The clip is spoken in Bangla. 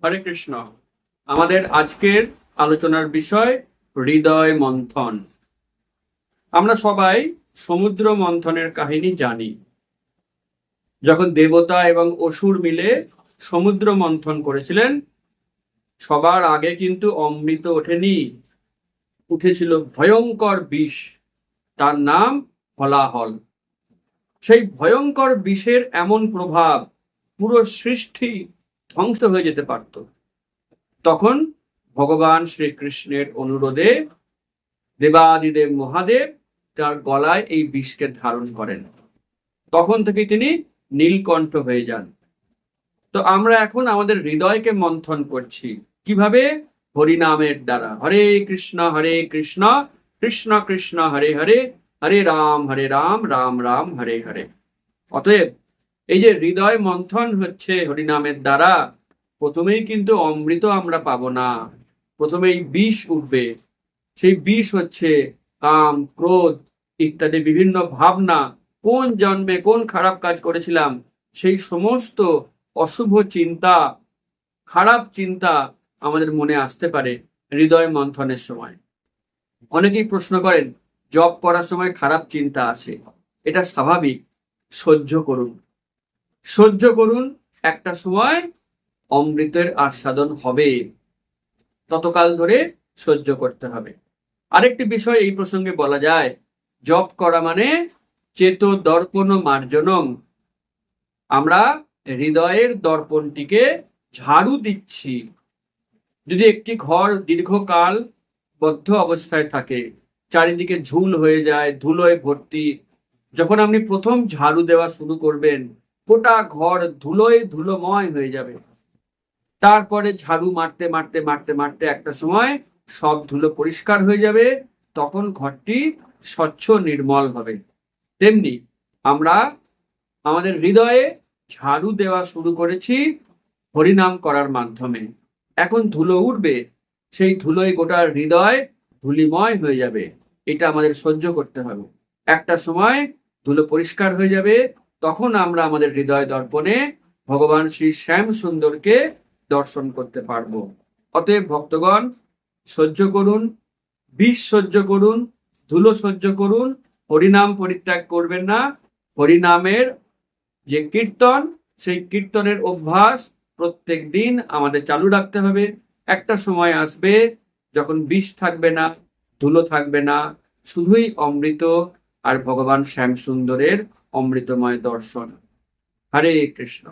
হরে কৃষ্ণ। আমাদের আজকের আলোচনার বিষয় হৃদয় মন্থন। আমরা সবাই সমুদ্র মন্থনের কাহিনী জানি। যখন দেবতা এবং অসুর মিলে সমুদ্র মন্থন করেছিলেন, সবার আগে কিন্তু অমৃত ওঠেনি, উঠেছিল ভয়ঙ্কর বিষ। তার নাম হলাহল। সেই ভয়ঙ্কর বিষের এমন প্রভাব, পুরো সৃষ্টি ধ্বংস হয়ে যেতে পারত। তখন ভগবান শ্রীকৃষ্ণের অনুরোধে দেবাদিদেব মহাদেব তার গলায় এই বিষকে ধারণ করেন। তখন থেকে তিনি নীলকণ্ঠ হয়ে যান। তো আমরা এখন আমাদের হৃদয়কে মন্থন করছি কিভাবে? হরিনামের দ্বারা। হরে কৃষ্ণ কৃষ্ণ কৃষ্ণ হরে হরে, হরে রাম রাম রাম হরে হরে। অতএব এই যে হৃদয় মন্থন হচ্ছে হরিনামের দ্বারা, প্রথমেই কিন্তু অমৃত আমরা পাবো না, প্রথমেই বিষ উঠবে। সেই বিষ হচ্ছে কাম, ক্রোধ ইত্যাদি বিভিন্ন ভাবনা। কোন জন্মে কোন খারাপ কাজ করেছিলাম, সেই সমস্ত অশুভ চিন্তা, খারাপ চিন্তা আমাদের মনে আসতে পারে হৃদয় মন্থনের সময়। অনেকেই প্রশ্ন করেন, জপ করার সময় খারাপ চিন্তা আসে, এটা স্বাভাবিক, সহ্য করুন, সহ্য করুন। একটা সময় অমৃতের আস্বাদন হবে, ততকাল ধরে সহ্য করতে হবে। আরেকটি বিষয় এই প্রসঙ্গে বলা যায়, জপ করা মানে চেত দর্পণ মার্জনম। আমরা হৃদয়ের দর্পণটিকে ঝাড়ু দিচ্ছি। যদি একটি ঘর দীর্ঘকাল বদ্ধ অবস্থায় থাকে, চারিদিকে ঝুল হয়ে যায়, ধুলোয় ভর্তি, যখন আপনি প্রথম ঝাড়ু দেওয়া শুরু করবেন, গোটা ঘর ধুলোয় ধুলোময় হয়ে যাবে। তারপরে ঝাড়ু মারতে মারতে মারতে মারতে একটা সময় সব ধুলো পরিষ্কার হয়ে যাবে, তখন ঘরটি স্বচ্ছ নির্মল হবে। তেমনি আমরা আমাদের হৃদয়ে ঝাড়ু দেওয়া শুরু করেছি হরিনাম করার মাধ্যমে। এখন ধুলো উঠবে, সেই ধুলোয় গোটা হৃদয় ধুলিময় হয়ে যাবে। এটা আমাদের সহ্য করতে হবে। একটা সময় ধুলো পরিষ্কার হয়ে যাবে, তখন আমরা আমাদের হৃদয় দর্পণে ভগবান শ্রী শ্যাম সুন্দরকে দর্শন করতে পারবো। অতএব ভক্তগণ, সহ্য করুন, বিষ সহ্য করুন, ধুলো সহ্য করুন, হরিনাম পরিত্যাগ করবেন না। হরিনামের যে কীর্তন, সেই কীর্তনের অভ্যাস প্রত্যেক দিন আমাদের চালু রাখতে হবে। একটা সময় আসবে যখন বিষ থাকবে না, ধুলো থাকবে না, শুধুই অমৃত আর ভগবান শ্যাম সুন্দরের অমৃতময় দর্শন। হরে কৃষ্ণ।